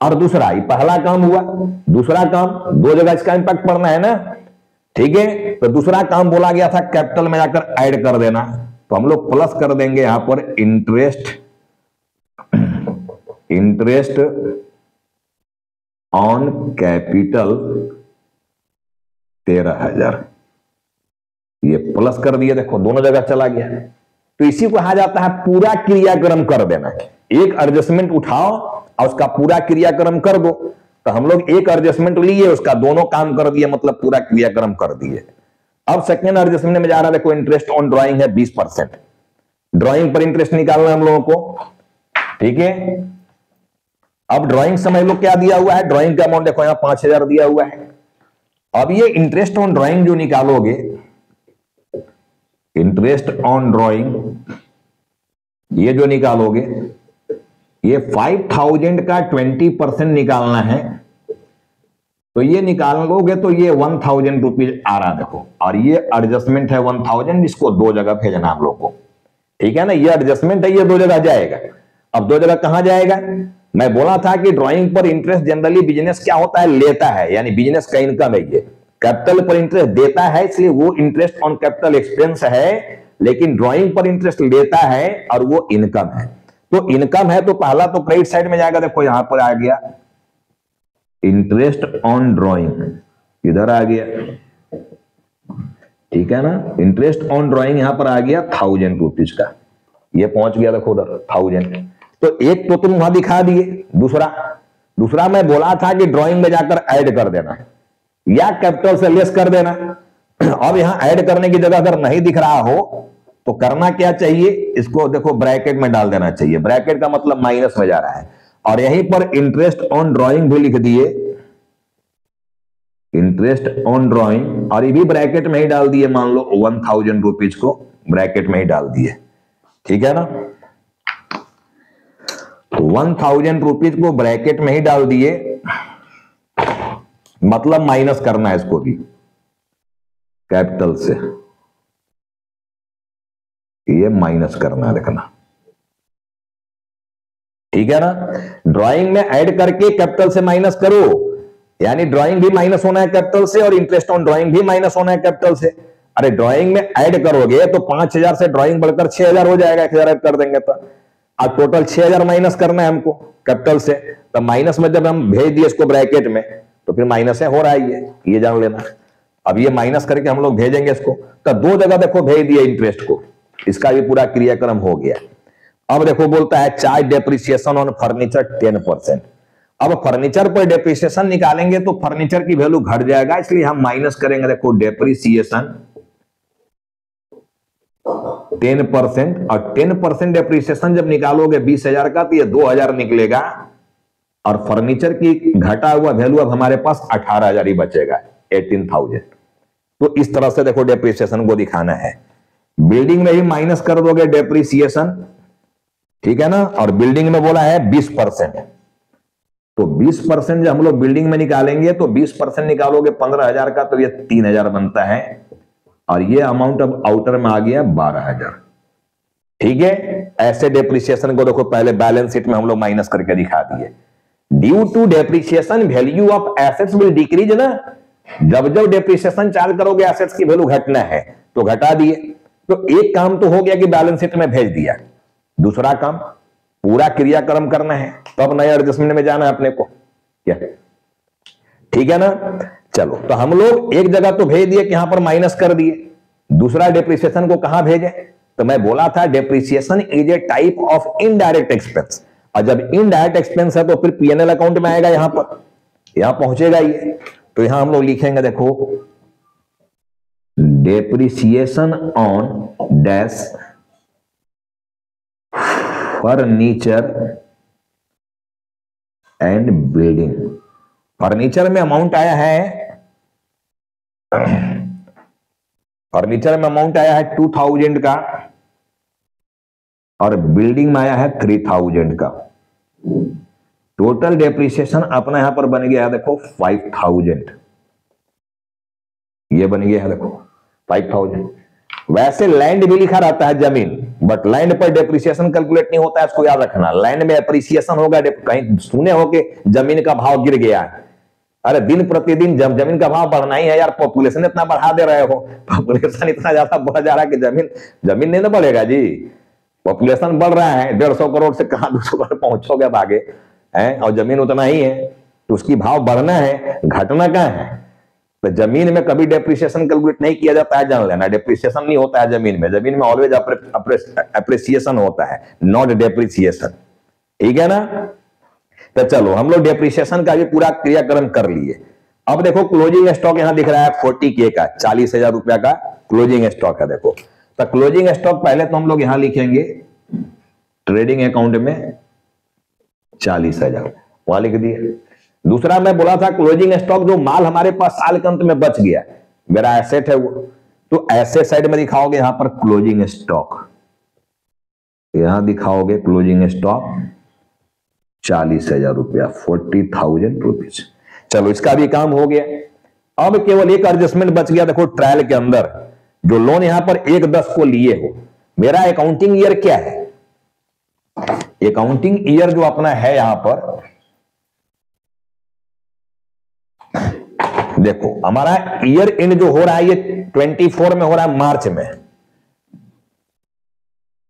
और दूसरा, ये पहला काम हुआ, दूसरा काम, दो जगह इसका इंपैक्ट पड़ना है ना, ठीक है। तो दूसरा काम बोला गया था कैपिटल में जाकर ऐड कर देना, तो हम लोग प्लस कर देंगे यहां पर इंटरेस्ट ऑन कैपिटल 13,000, ये प्लस कर दिया, देखो दोनों जगह चला गया। तो इसी को कहा जाता है पूरा क्रियाक्रम कर देना। एक एडजस्टमेंट उठाओ और उसका पूरा क्रियाक्रम कर दो। तो हम लोग एक एडजस्टमेंट लिए, उसका दोनों काम कर दिए, मतलब पूरा क्रियाक्रम कर दिए। अब सेकेंड एडजस्टमेंट में जा रहा है, देखो इंटरेस्ट ऑन ड्राइंग है 20%, ड्राइंग पर इंटरेस्ट निकालना है हम लोगों को, ठीक है। अब ड्राइंग समझ लो क्या दिया हुआ है, ड्राइंग का अमाउंट देखो यहां 5,000 दिया हुआ है। अब ये इंटरेस्ट ऑन ड्राइंग जो निकालोगे, इंटरेस्ट ऑन ड्राइंग ये जो निकालोगे, ये 5,000 का 20% निकालना है। तो ये निकालोगे तो ये 1,000 रुपीज आ रहा देखो, और ये एडजस्टमेंट है 1,000, इसको दो जगह भेजना हम लोग को, ठीक है ना। ये एडजस्टमेंट है, ये दो जगह जाएगा। अब दो जगह कहां जाएगा, मैं बोला था कि ड्राइंग पर इंटरेस्ट जनरली बिजनेस क्या होता है, लेता है, यानी बिजनेस का इनकम है। ये कैपिटल पर इंटरेस्ट देता है, इसलिए वो इंटरेस्ट ऑन कैपिटल एक्सपेंस है, लेकिन ड्राइंग पर इंटरेस्ट लेता है और वो इनकम है। तो इनकम है तो पहला तो क्रेडिट साइड में जाएगा, देखो यहां पर आ गया इंटरेस्ट ऑन ड्राइंग, इधर आ गया, ठीक है ना। इंटरेस्ट ऑन ड्राइंग यहां पर आ गया 1,000 रुपीज का, ये पहुंच गया देखो उधर 1000। तो एक तो तुम वहां दिखा दिए, दूसरा मैं बोला था कि ड्राइंग में जाकर ऐड कर देना या कैपिटल से लेस कर देना। अब यहां ऐड करने की जगह अगर नहीं दिख रहा हो तो करना क्या चाहिए, इसको देखो ब्रैकेट में डाल देना चाहिए। ब्रैकेट का मतलब माइनस में जा रहा है, और यहीं पर इंटरेस्ट ऑन ड्राइंग भी लिख दिए, इंटरेस्ट ऑन ड्राइंग, और ये भी ब्रैकेट में ही डाल दिए। मान लो 1,000 रुपीज को ब्रैकेट में ही डाल दिए, ठीक है ना। 1,000 रुपीज को ब्रैकेट में ही डाल दिए, मतलब माइनस करना है इसको भी कैपिटल से, ये माइनस करना, देखना, ठीक है ना। ड्राइंग में ऐड करके कैपिटल से माइनस करो, यानी ड्राइंग भी माइनस होना है कैपिटल से, और इंटरेस्ट ऑन ड्राइंग भी माइनस होना है कैपिटल से। अरे ड्राइंग में ऐड करोगे तो 5,000 से ड्राइंग बढ़कर 6,000 हो जाएगा, 1,000 ऐड कर देंगे तो। अब टोटल 6,000 माइनस करना है हमको कैपिटल से, तो माइनस में जब हम भेज दिए इसको ब्रैकेट में, तो फिर माइनस हो रहा है, ये जान लेना। अब ये माइनस करके हम लोग भेजेंगे इसको, तो दो जगह देखो भेज दिया इंटरेस्ट को, इसका भी पूरा क्रियाक्रम हो गया। अब देखो बोलता है चार्ज डेप्रिसिएशन ऑन फर्नीचर 10%। अब फर्नीचर पर डेप्रिसिएशन निकालेंगे तो फर्नीचर की वैल्यू घट जाएगा, इसलिए हम माइनस करेंगे, देखो डेप्रिसिएशन 10%, और 10% डेप्रिसिएशन जब निकालोगे 20,000 का, तो ये 2,000 निकलेगा, और फर्नीचर की घटा हुआ वैल्यू अब हमारे पास 18,000 ही बचेगा, 18,000। तो इस तरह से देखो डेप्रिसिएशन को दिखाना है। बिल्डिंग में ही माइनस कर दोगे डेप्रिसिएशन, ठीक है ना, और बिल्डिंग में बोला है 20%, तो 20% जब हम लोग बिल्डिंग में निकालेंगे तो 20% निकालोगे 15,000 का, तो ये 3,000 बनता है, और ये अमाउंट अब आउटर में आ गया 12,000, ठीक है। ऐसे डेप्रिसिएशन को देखो पहले बैलेंस शीट में हम लोग माइनस करके दिखा दिए। Due to depreciation value of assets will decrease ना, जब जब डेप्रिसिएशन चार्ज करोगे एसेट्स की वैल्यू घटना है तो घटा दिए। तो एक काम तो हो गया कि बैलेंस शीट में भेज दिया, दूसरा काम पूरा क्रियाक्रम करना है, तब नए एडजस्टमेंट में जाना है अपने को, क्या, ठीक है ना। चलो, तो हम लोग एक जगह तो भेज दिए कि यहां पर माइनस कर दिए, दूसरा डेप्रिसिएशन को कहां भेजे, तो मैं बोला था depreciation is a type of indirect expense, और जब इनडायरेक्ट एक्सपेंस है तो फिर पीएनएल अकाउंट में आएगा, यहां पर यहां पहुंचेगा ये। तो यहां हम लोग लिखेंगे, देखो depreciation on dash furniture and building. Furniture में अमाउंट आया है, फर्नीचर में अमाउंट आया है 2,000 का, और बिल्डिंग में आया है 3,000 का। टोटल डेप्रिसिएशन अपना यहां पर बन गया है, देखो 5,000, ये बन गया है देखो। 5,000। वैसे लैंड भी लिखा रहता है जमीन, बट लैंड पर डेप्रिसिएशन कैलकुलेट नहीं होता है, इसको याद रखना। लैंड में एप्रिसिएशन होगा। कहीं सुने हो कि जमीन का भाव गिर गया है? अरे दिन प्रतिदिन जमीन का भाव बढ़ना ही है यार। पॉपुलेशन इतना बढ़ा दे रहे हो, पॉपुलेशन इतना ज्यादा बढ़ जा रहा है कि जमीन नहीं ना बढ़ेगा जी। पॉपुलेशन बढ़ रहा है, 150 करोड़ से कहां 200 करोड़ पहुंचोगे अब आगे है, और जमीन उतना ही है, तो उसकी भाव बढ़ना है, घटना कहां है। तो जमीन में कभी डेप्रिसिएशन कैलकुलेट नहीं किया जाता है, जान लेना। डेप्रिसिएशन नहीं होता है जमीन में। जमीन में ऑलवेज अप्रिसिएशन होता है, नॉट डेप्रिसिएशन। ठीक है ना। तो चलो हम लोग डेप्रिसिएशन का भी पूरा क्रियाक्रम कर लिए। अब देखो क्लोजिंग स्टॉक यहां दिख रहा है 40K का, 40,000 रुपया का क्लोजिंग स्टॉक है। देखो तो क्लोजिंग स्टॉक पहले तो हम लोग यहां लिखेंगे ट्रेडिंग अकाउंट में 40,000, वहां लिख दिए। दूसरा मैं बोला था क्लोजिंग स्टॉक जो माल हमारे पास साल के अंत में बच गया, मेरा एसेट है वो, तो एसेट साइड में दिखाओगे यहां पर क्लोजिंग स्टॉक, यहां दिखाओगे क्लोजिंग स्टॉक 40,000 रुपया, 40,000 रुपीज। चलो इसका भी काम हो गया। अब केवल एक एडजस्टमेंट बच गया। देखो ट्रायल के अंदर जो लोन यहां पर 1/10 को लिए हो, मेरा अकाउंटिंग ईयर क्या है? अकाउंटिंग ईयर जो अपना है यहां पर देखो, हमारा ईयर एंड जो हो रहा है ये 24 में हो रहा है, मार्च में।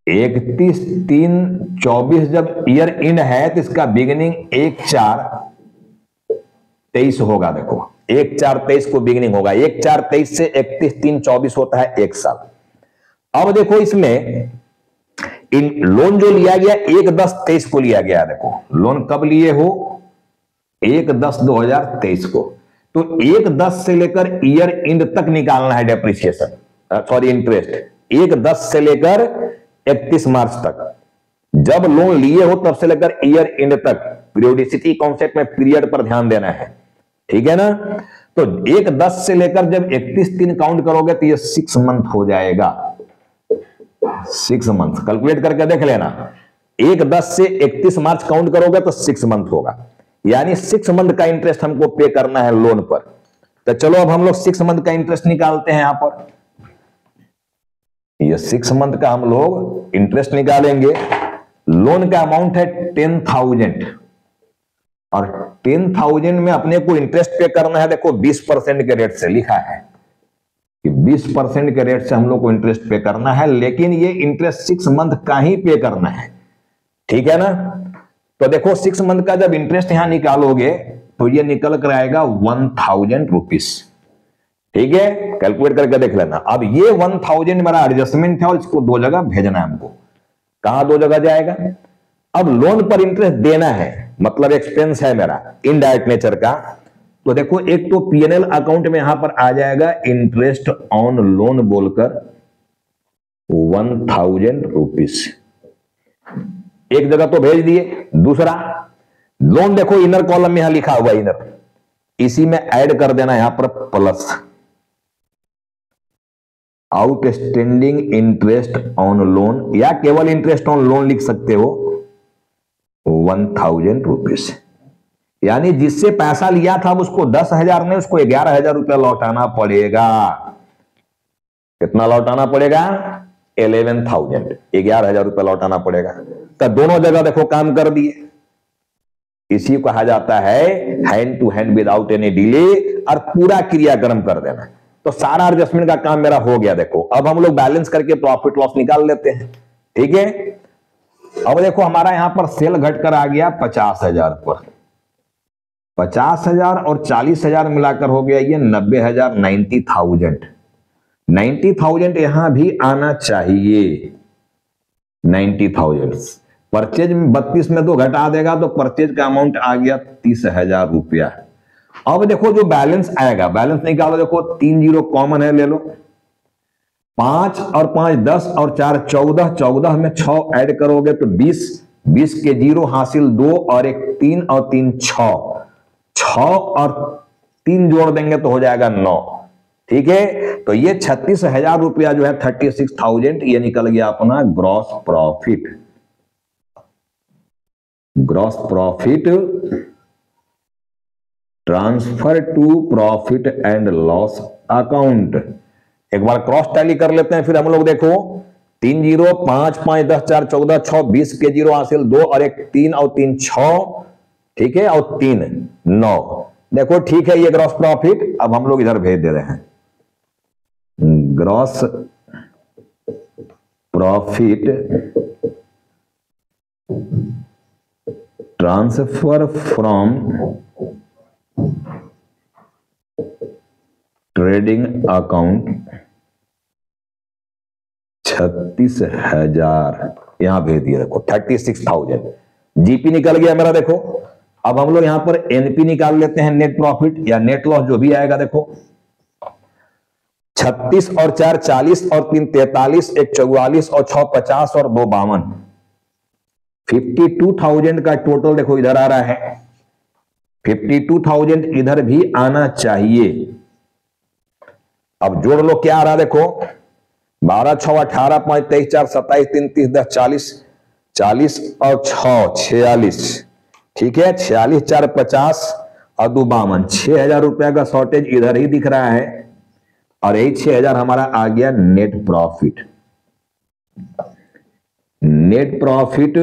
31/3/24 जब ईयर एंड है तो इसका बिगिनिंग 1/4/23 होगा। देखो 1/4/23 को बिगिनिंग होगा। 1/4/23 से 31/3/24 होता है 1 साल। अब देखो इसमें लोन जो लिया गया 1/10/23 को लिया गया। देखो लोन कब लिए हो? 1/10/2023 को। तो 1/10 से लेकर ईयर एंड तक निकालना है डेप्रिसिएशन, सॉरी इंटरेस्ट। 1/10 से लेकर 31 मार्च तक जब लोन लिए हो तब से लेकर ईयर एंड तक। पीरियोडिसिटी कॉन्सेप्ट में पीरियड पर ध्यान देना है, ठीक है ना। तो 1/10 से लेकर जब 31/3 काउंट करोगे तो ये 6 मंथ हो जाएगा। 6 मंथ कैलकुलेट करके देख लेना। 1/10 से 31 मार्च काउंट करोगे तो 6 मंथ होगा, यानी 6 मंथ का इंटरेस्ट हमको पे करना है लोन पर। तो चलो अब हम लोग 6 मंथ का इंटरेस्ट निकालते हैं। यहां पर ये 6 मंथ का हम लोग इंटरेस्ट निकालेंगे। लोन का अमाउंट है 10,000 और 10,000 में अपने को इंटरेस्ट पे करना है। देखो 20% के रेट से लिखा है कि 20% के रेट से हम लोग को इंटरेस्ट पे करना है, लेकिन ये इंटरेस्ट 6 मंथ का ही पे करना है, ठीक है ना। तो देखो 6 मंथ का जब इंटरेस्ट यहां निकालोगे तो ये निकल कर आएगा 1,000 रुपीज, ठीक है। कैलकुलेट करके देख लेना। अब ये 1,000 मेरा एडजस्टमेंट है और इसको 2 जगह भेजना है हमको। कहां 2 जगह जाएगा? अब लोन पर इंटरेस्ट देना है, मतलब एक्सपेंस है मेरा इनडायरेक्ट नेचर का। तो देखो एक तो पीएनएल अकाउंट में यहां पर आ जाएगा इंटरेस्ट ऑन लोन बोलकर 1,000 रुपीज, एक जगह तो भेज दिए। दूसरा लोन देखो इनर कॉलम में यहां लिखा हुआ इनर, इसी में ऐड कर देना यहां पर plus outstanding interest on loan, या केवल इंटरेस्ट ऑन लोन लिख सकते हो 1,000 रुपीज। यानी जिससे पैसा लिया था उसको 10,000 नहीं, उसको 11,000 रुपया लौटाना पड़ेगा। कितना लौटाना पड़ेगा? 11,000, 11,000 रुपया लौटाना पड़ेगा। तो दोनों जगह देखो काम कर दिए। इसी को कहा जाता है hand to hand without any delay, और पूरा क्रियाक्रम कर देना। तो सारा एडजस्टमेंट का काम मेरा हो गया। देखो अब हम लोग बैलेंस करके प्रॉफिट लॉस निकाल लेते हैं, ठीक है। अब देखो हमारा यहां पर सेल घटकर आ गया 50,000 पर। 50,000 और 40,000 मिलाकर हो गया ये 90,000, 90,000। 90,000 यहां भी आना चाहिए। 90,000 परचेज में 32 में 2 घटा देगा तो परचेज का अमाउंट आ गया 30,000 रुपया। अब देखो जो बैलेंस आएगा, बैलेंस निकालो। देखो 3 जीरो कॉमन है, ले लो। 5 और 5 10 और 4 14, 14 में 6 ऐड करोगे तो 20, 20 के जीरो हासिल 2 और 1 3 और 3 6, 6 और 3 जोड़ देंगे तो हो जाएगा 9, ठीक है। तो ये 36,000 रुपया जो है 36,000 ये निकल गया अपना gross profit. Gross profit transfer to profit and loss account. एक बार क्रॉस टैली कर लेते हैं, फिर हम लोग देखो 3 0 5 5 10 4 14 6 20 के 0 हासिल 2 और 1 3 और 3 6, ठीक है, और 3 9। देखो ठीक है, ये ग्रॉस प्रॉफिट अब हम लोग इधर भेज दे रहे हैं। Gross profit transfer from trading account 36,000 यहां भेज दिया। देखो 36,000 जीपी निकल गया मेरा। देखो अब हम लोग यहां पर एनपी निकाल लेते हैं, नेट प्रॉफिट या नेट लॉस जो भी आएगा। देखो 36 और 4 40 और 3 43, 1 44 और 6 50 और 2 52, 52,000 का टोटल देखो इधर आ रहा है। 52,000 इधर भी आना चाहिए। अब जोड़ लो क्या आ रहा है, देखो 12 6 18 5 23 4 27 3 30 10 40, 40 और 6 46, ठीक है, 46 4 50 और 2 52, 6,000 रुपया का शॉर्टेज इधर ही दिख रहा है। और यही 6,000 हमारा आ गया net profit. Net profit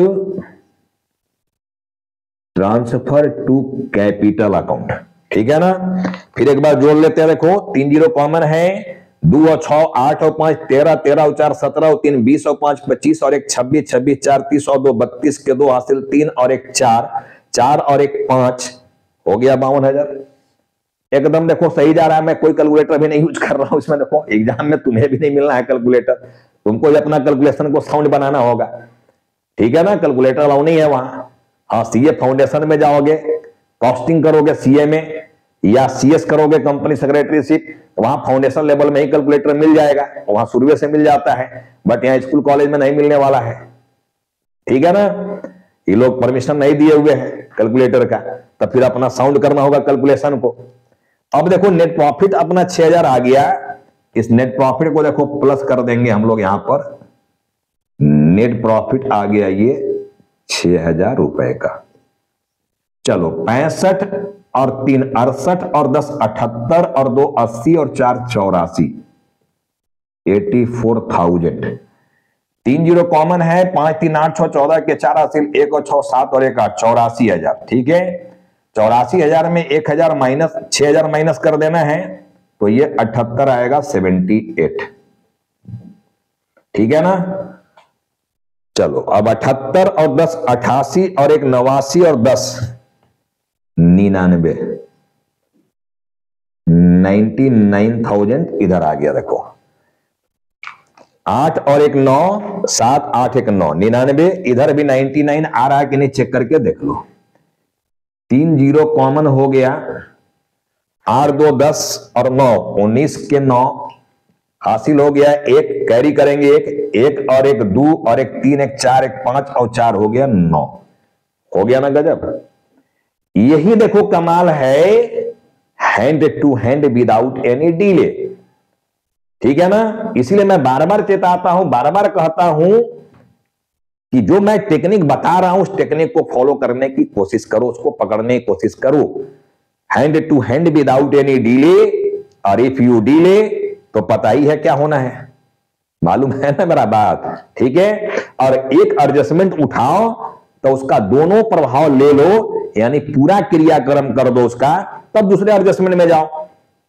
transfer to capital account, ठीक है ना। फिर एक बार जोड़ लेते हैं। देखो 3 0 कॉमन है, 2 और 6 8 और 5 13, 13 और 4 17 और 3 20 और 5 25 और 1 26, 26 4 30 और 2 32 के 2 हासिल 3 और 1 4, 4 और 1 5, हो गया 52,000। एकदम देखो सही जा रहा है। मैं कोई कैलकुलेटर भी नहीं यूज कर रहा हूं इसमें। देखो एग्जाम में तुम्हें भी नहीं मिलना है कैलकुलेटर, तुमको अपना कैलकुलेशन को साउंड बनाना होगा, ठीक है ना। कैलकुलेटर अलाउ नहीं है वहां। हाँ, सीए फाउंडेशन में जाओगे, कॉस्टिंग करोगे सीए में, या सीएस करोगे कंपनी सेक्रेटरीशिप, वहां फाउंडेशन लेवल में ही कैलकुलेटर मिल जाएगा, वहां शुरू से मिल जाता है। बट यहाँ स्कूल कॉलेज में नहीं मिलने वाला है, ठीक है ना। ये लोग परमिशन नहीं दिए हुए हैं कैलकुलेटर का, तो फिर अपना साउंड करना होगा कैलकुलेशन को। अब देखो नेट प्रॉफिट अपना 6,000 आ गया। इस नेट प्रॉफिट को देखो प्लस कर देंगे हम लोग यहां पर। नेट प्रॉफिट आ गया ये 6,000 रुपए का। चलो 65 और 3 68 और 10 78 और 2 80 और 4 84, 84,000। 3 0 कॉमन है, 5 3 8 6 14 के 4 हासिल 1 और 6 7 और 1 8, 84,000, ठीक है। 84,000 में 1,000 माइनस 6,000 माइनस कर देना है, तो ये 78 आएगा, 78, ठीक है ना। चलो अब 78 और 10 88 और 1 89 और 10 99, 99,000 इधर आ गया। देखो 8 और 1 9 7 8 1 9, 99। इधर भी 99 आ रहा है कि नहीं चेक करके देख लो। 3 0 कॉमन हो गया, 8 2 10 और 9 19 के 9 हासिल हो गया। 1 कैरी करेंगे, 1 और 1 2 और 1 3 1 4 1 5 और 4 हो गया 9, हो गया ना गजब। यही देखो कमाल है, hand to hand without any delay, ठीक है ना। इसलिए मैं बार बार चेताता हूं, बार बार कहता हूं कि जो मैं टेक्निक बता रहा हूं उस टेक्निक को फॉलो करने की कोशिश करो, उसको पकड़ने की कोशिश करो। Hand to hand without any delay, और इफ यू डिले तो पता ही है क्या होना है, मालूम है ना मेरा बात, ठीक है। और एक एडजस्टमेंट उठाओ तो उसका दोनों प्रभाव ले लो, यानी पूरा क्रियाक्रम कर दो उसका, तब दूसरे एडजस्टमेंट में जाओ।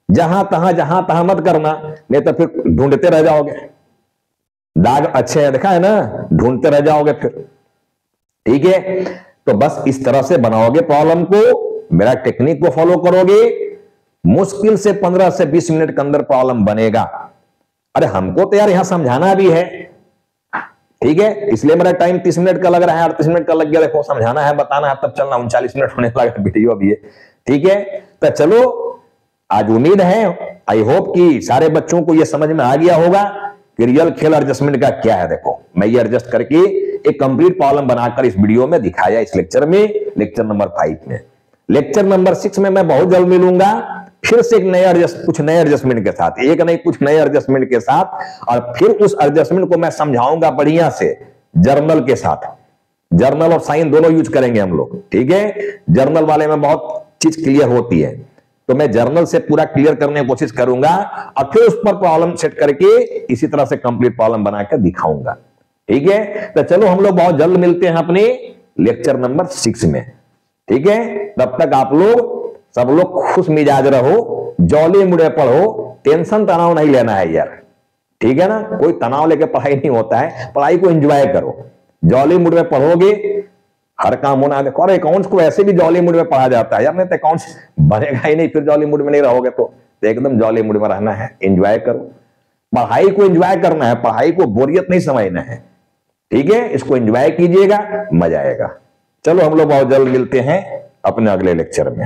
जहां तहां मत करना, नहीं तो फिर ढूंढते रह जाओगे। दाग अच्छे हैं देखा है ना, ढूंढते रह जाओगे फिर, ठीक है। तो बस इस तरह से बनाओगे प्रॉब्लम को, मेरा टेक्निक को फॉलो करोगे, मुश्किल से 15 से 20 मिनट के अंदर प्रॉब्लम बनेगा। अरे हमको तो यार यहां समझाना भी है, ठीक है, इसलिए मेरा टाइम 30 मिनट का लग रहा है, 38 मिनट का लग गया। देखो समझाना है, बताना है, तब चलना 39 मिनट होने लगा वीडियो अभी, ठीक है। तो चलो आज उम्मीद है, आई होप कि सारे बच्चों को यह समझ में आ गया होगा कि रियल खेल एडजस्टमेंट का क्या है। देखो मैं ये एडजस्ट करके एक कंप्लीट प्रॉब्लम बनाकर इस वीडियो में दिखाया, इस लेक्चर में, लेक्चर नंबर 5 में। लेक्चर नंबर 6 में मैं बहुत जल्द मिलूंगा फिर से कुछ नए एडजस्टमेंट के साथ, एक नहीं कुछ नए एडजस्टमेंट के साथ, और फिर उस एडजस्टमेंट को मैं समझाऊंगा बढ़िया से जर्नल के साथ। जर्नल और साइन दोनों यूज करेंगे हम लोग, ठीक है। जर्नल वाले में बहुत चीज क्लियर होती है, तो मैं जर्नल से पूरा क्लियर करने की कोशिश करूंगा और फिर उस पर प्रॉब्लम सेट करके इसी तरह से कंप्लीट प्रॉब्लम बनाकर दिखाऊंगा। ठीक है, तो चलो हम लोग बहुत जल्द मिलते हैं अपने लेक्चर नंबर 6 में। ठीक है, तब तक आप लोग सब लोग खुश मिजाज रहो, जॉली मुड़े पढ़ो, टेंशन तनाव नहीं लेना है यार। ठीक है ना, कोई तनाव लेके पढ़ाई नहीं होता है, पढ़ाई को एंजॉय करो। जॉली मूड में पढ़ोगे हर काम होना है। और अकाउंट्स को ऐसे भी जॉली मूड में पढ़ा जाता है यार, नहीं तो अकाउंट्स बनेगा ही नहीं, फिर जॉली मूड में नहीं रहोगे तो एकदम जॉली मूड में रहना है, एंजॉय करो। पढ़ाई को एंजॉय करना है, पढ़ाई को बोरियत नहीं समझना है। ठीक है, इसको एंजॉय कीजिएगा, मजा आएगा। चलो हम लोग बहुत जल्द मिलते हैं अपने अगले लेक्चर में।